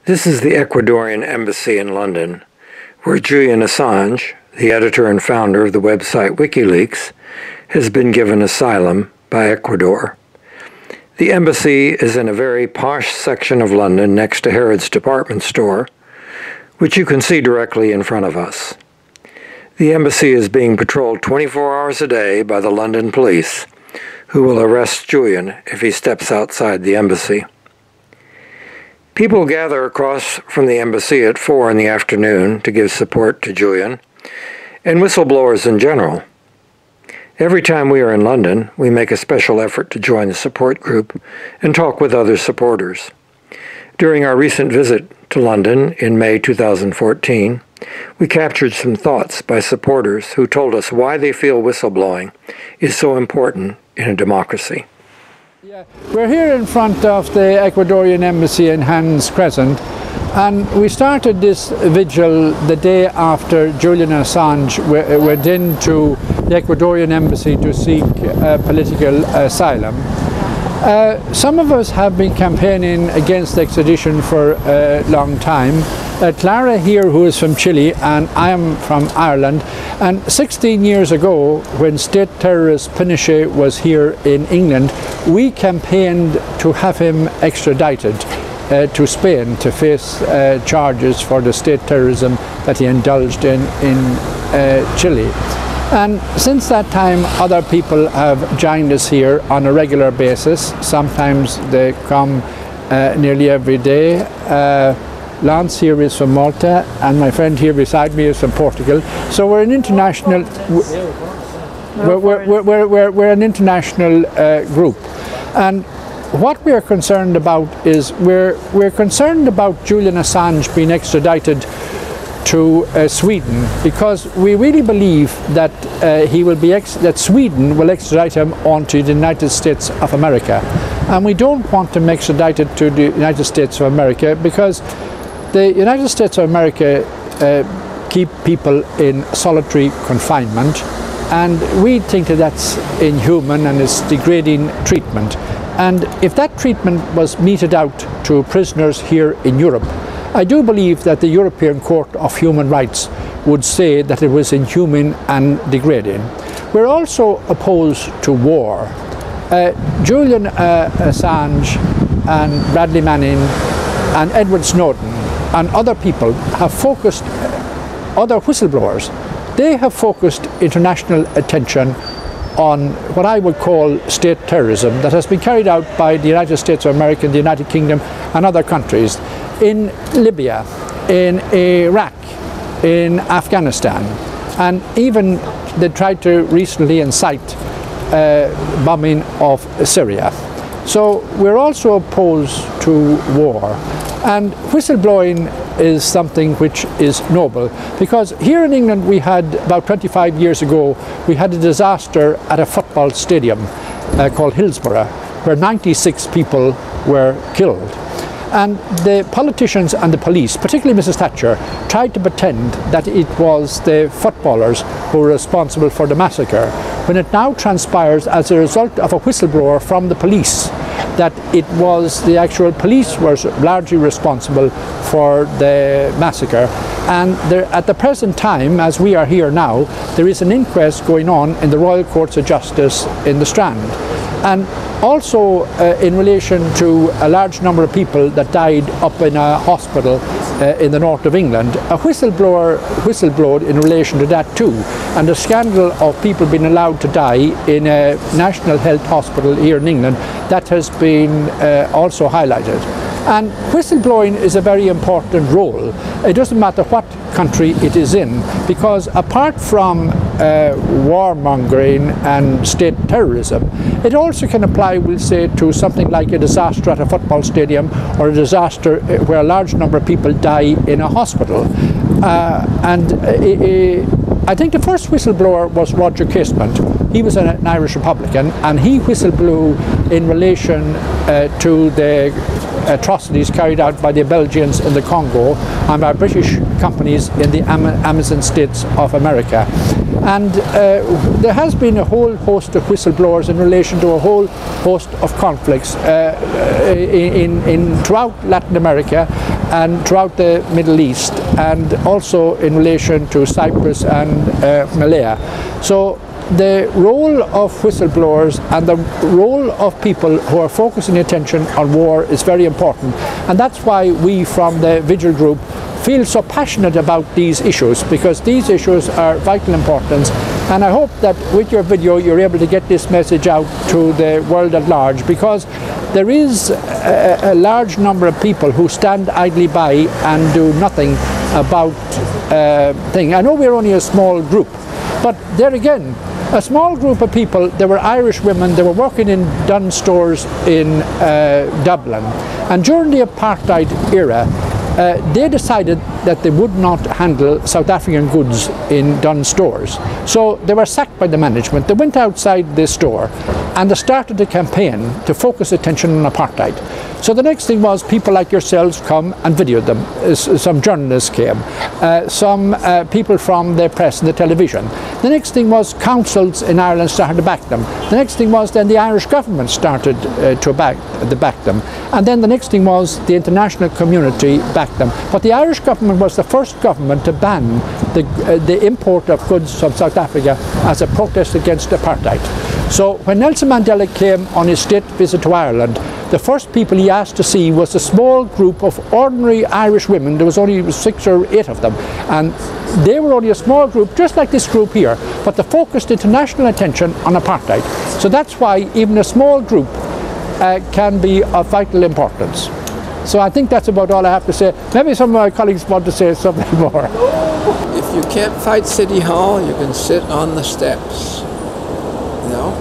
This is the Ecuadorian Embassy in London, where Julian Assange, the editor and founder of the website WikiLeaks, has been given asylum by Ecuador. The embassy is in a very posh section of London next to Harrods department store, which you can see directly in front of us. The embassy is being patrolled 24 hours a day by the London police, who will arrest Julian if he steps outside the embassy. People gather across from the embassy at 4 in the afternoon to give support to Julian, and whistleblowers in general. Every time we are in London, we make a special effort to join the support group and talk with other supporters. During our recent visit to London in May 2014, we captured some thoughts by supporters who told us why they feel whistleblowing is so important in a democracy. Yeah, we're here in front of the Ecuadorian Embassy in Hans Crescent, and we started this vigil the day after Julian Assange went into the Ecuadorian Embassy to seek political asylum. Some of us have been campaigning against extradition for a long time. Clara here, who is from Chile, and I am from Ireland. And 16 years ago, when state terrorist Pinochet was here in England, we campaigned to have him extradited to Spain to face charges for the state terrorism that he indulged in Chile. And since that time, other people have joined us here on a regular basis. Sometimes they come nearly every day. Lance here is from Malta, and my friend here beside me is from Portugal. So we're an international. We're an international group, and what we are concerned about is we're concerned about Julian Assange being extradited to Sweden, because we really believe that that Sweden will extradite him onto the United States of America, and we don't want him extradited to the United States of America because the United States of America keep people in solitary confinement, and we think that that's inhuman and is degrading treatment. And if that treatment was meted out to prisoners here in Europe, I do believe that the European Court of Human Rights would say that it was inhuman and degrading. We're also opposed to war. Julian Assange and Bradley Manning and Edward Snowden and other people have focused, other whistleblowers, they have focused international attention on what I would call state terrorism that has been carried out by the United States of America, the United Kingdom and other countries in Libya, in Iraq, in Afghanistan, and even they tried to recently incite bombing of Syria. So we're also opposed to war, and whistleblowing is something which is noble, because here in England we had, about 25 years ago, we had a disaster at a football stadium called Hillsborough, where 96 people were killed. And the politicians and the police, particularly Mrs. Thatcher, tried to pretend that it was the footballers who were responsible for the massacre, when it now transpires as a result of a whistleblower from the police that it was the actual police were largely responsible for the massacre. And there, at the present time, as we are here now, there is an inquest going on in the Royal Courts of Justice in the Strand. And also in relation to a large number of people that died up in a hospital in the north of England, a whistleblower whistleblowed in relation to that too, and the scandal of people being allowed to die in a national health hospital here in England, that has been also highlighted. And whistleblowing is a very important role. It doesn't matter what country it is in, because apart from warmongering and state terrorism, it also can apply, we'll say, to something like a disaster at a football stadium, or a disaster where a large number of people die in a hospital. I think the first whistleblower was Roger Casement. He was an Irish Republican, and he whistleblew in relation to the atrocities carried out by the Belgians in the Congo and by British companies in the Amazon states of America. And there has been a whole host of whistleblowers in relation to a whole host of conflicts throughout Latin America and throughout the Middle East, and also in relation to Cyprus and Malaya. So the role of whistleblowers and the role of people who are focusing attention on war is very important, and that's why we from the Vigil group feel so passionate about these issues, because these issues are vital importance. And I hope that with your video you're able to get this message out to the world at large, because there is a large number of people who stand idly by and do nothing about things. I know we're only a small group, but there again, a small group of people. There were Irish women, they were working in Dunn stores in Dublin, and during the apartheid era they decided that they would not handle South African goods in Dunn stores. So they were sacked by the management. They went outside the store and they started a campaign to focus attention on apartheid. So the next thing was people like yourselves come and videoed them. Some journalists came, some people from the press and the television. The next thing was councils in Ireland started to back them. The next thing was then the Irish government started to back them. And then the next thing was the international community backed them. But the Irish government was the first government to ban the import of goods from South Africa as a protest against apartheid. So when Nelson Mandela came on his state visit to Ireland, the first people he asked to see was a small group of ordinary Irish women. There was only 6 or 8 of them, and they were only a small group, just like this group here, but they focused international attention on apartheid. So that's why even a small group can be of vital importance. So I think that's about all I have to say. Maybe some of my colleagues want to say something more. If you can't fight City Hall, you can sit on the steps. You know,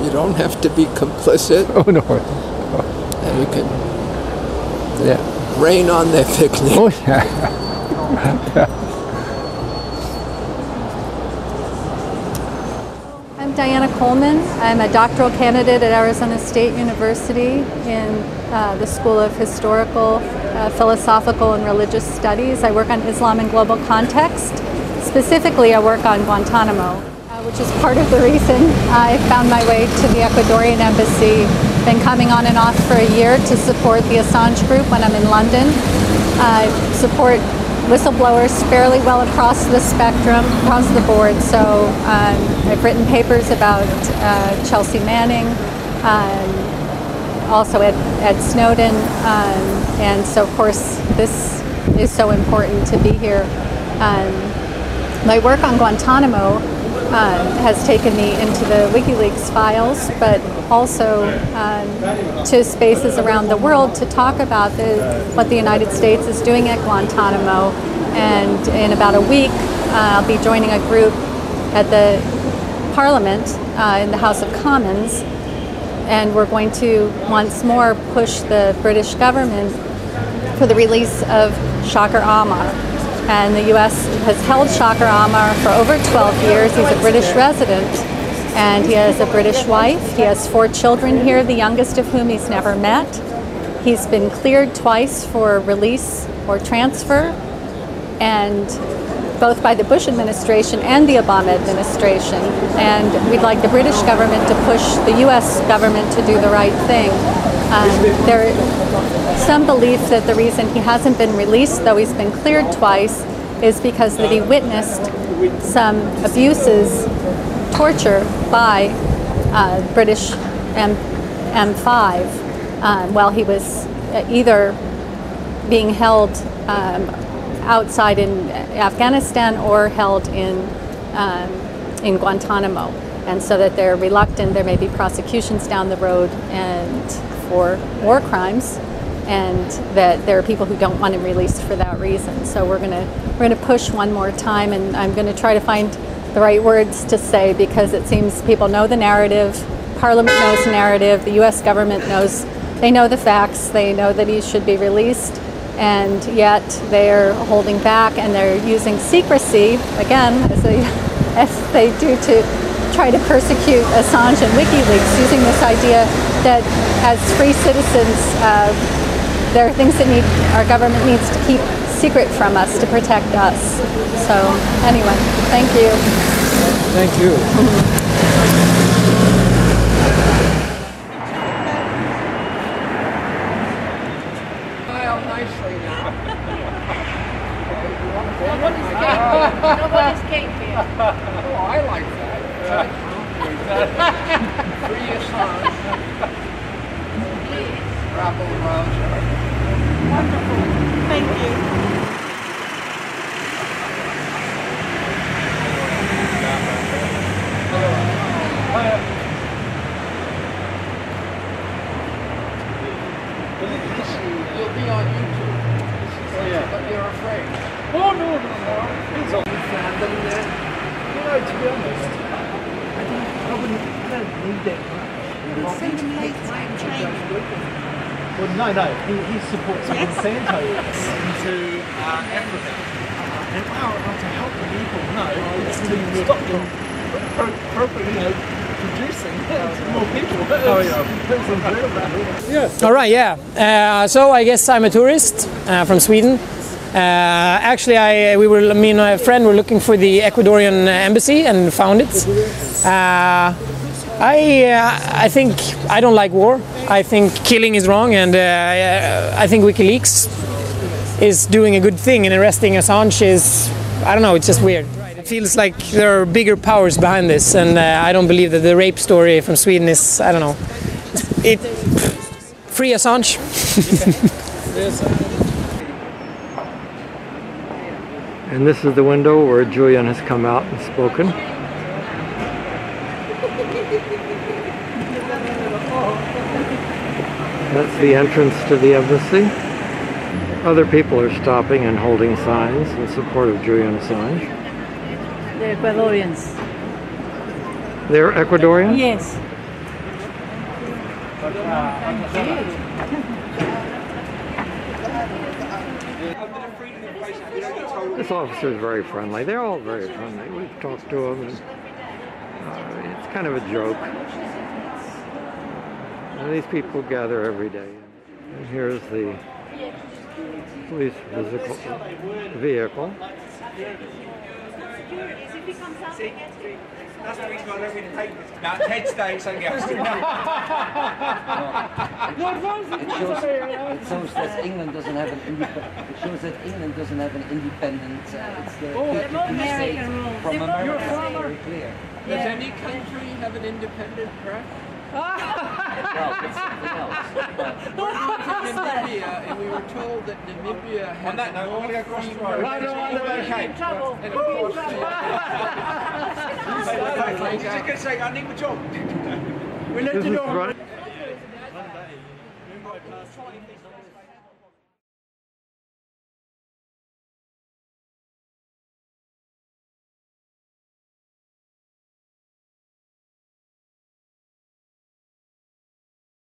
you don't have to be complicit. Oh no. And you can rain on their picnic. Oh yeah. I'm Diana Coleman. I'm a doctoral candidate at Arizona State University in the School of Historical, Philosophical, and Religious Studies. I work on Islam in global context. Specifically, I work on Guantanamo, which is part of the reason I found my way to the Ecuadorian Embassy. Been coming on and off for a year to support the Assange group when I'm in London. I support whistleblowers fairly well across the spectrum, across the board. So I've written papers about Chelsea Manning, also Ed Snowden, and so of course this is so important to be here. My work on Guantanamo has taken me into the WikiLeaks files, but also to spaces around the world to talk about what the United States is doing at Guantanamo. And in about a week, I'll be joining a group at the Parliament in the House of Commons, and we're going to once more push the British government for the release of Shakir Ahmar. And the U.S. has held Shakir Ahmar for over 12 years. He's a British resident, and he has a British wife. He has 4 children here, the youngest of whom he's never met. He's been cleared twice for release or transfer, and both by the Bush administration and the Obama administration. And we'd like the British government to push the U.S. government to do the right thing. There is some belief that the reason he hasn't been released, though he's been cleared twice, is because that he witnessed some abuses, torture by British M5 while he was either being held outside in Afghanistan or held in Guantanamo. And so that they're reluctant, there may be prosecutions down the road and for war crimes, and that there are people who don't want him released for that reason. So we're gonna push one more time, and I'm gonna try to find the right words to say, because it seems people know the narrative, Parliament knows the narrative, the US government knows, they know the facts, they know that he should be released, and yet they're holding back and they're using secrecy, again, as they do to try to persecute Assange and WikiLeaks, using this idea that as free citizens there are things that our government needs to keep secret from us to protect us. So anyway, thank you. Thank you. Nobody's cake here. Oh, I like that. Free Assange. Please. Rabble rouser. Wonderful. Thank you. You'll be on YouTube. But you're afraid. Oh, no. It's all. You found them then? You know, to be honest, I don't need it much. Well, no, he supports Monsanto into Africa. And to help the people, to stop them producing more people. Oh, yeah. All right, yeah. So I guess I'm a tourist from Sweden. Actually, me and my friend were looking for the Ecuadorian Embassy and found it. I think I don't like war. I think killing is wrong, and I think WikiLeaks is doing a good thing, and arresting Assange is, I don't know, it's just weird. It feels like there are bigger powers behind this, and I don't believe that the rape story from Sweden is, I don't know, free Assange. And this is the window where Julian has come out and spoken. That's the entrance to the embassy. Other people are stopping and holding signs in support of Julian Assange. The Ecuadorians. They're Ecuadorian? Yes. This officer is very friendly. They're all very friendly. We've talked to them, and it's kind of a joke. And these people gather every day. And here's the police vehicle. That's the reason why I don't really take this. Now, Ted stays something else. It shows that England doesn't have an independent. It shows that England doesn't have an independent. It's the American rules. from America. You're It's very clear. Does any country have an independent press? Well, it's something else. We went to Namibia, and we were told that Namibia has On that note, I'm going to go across the road. okay. Trouble. And of course, I was just going to say, I need my job. We'll let you know.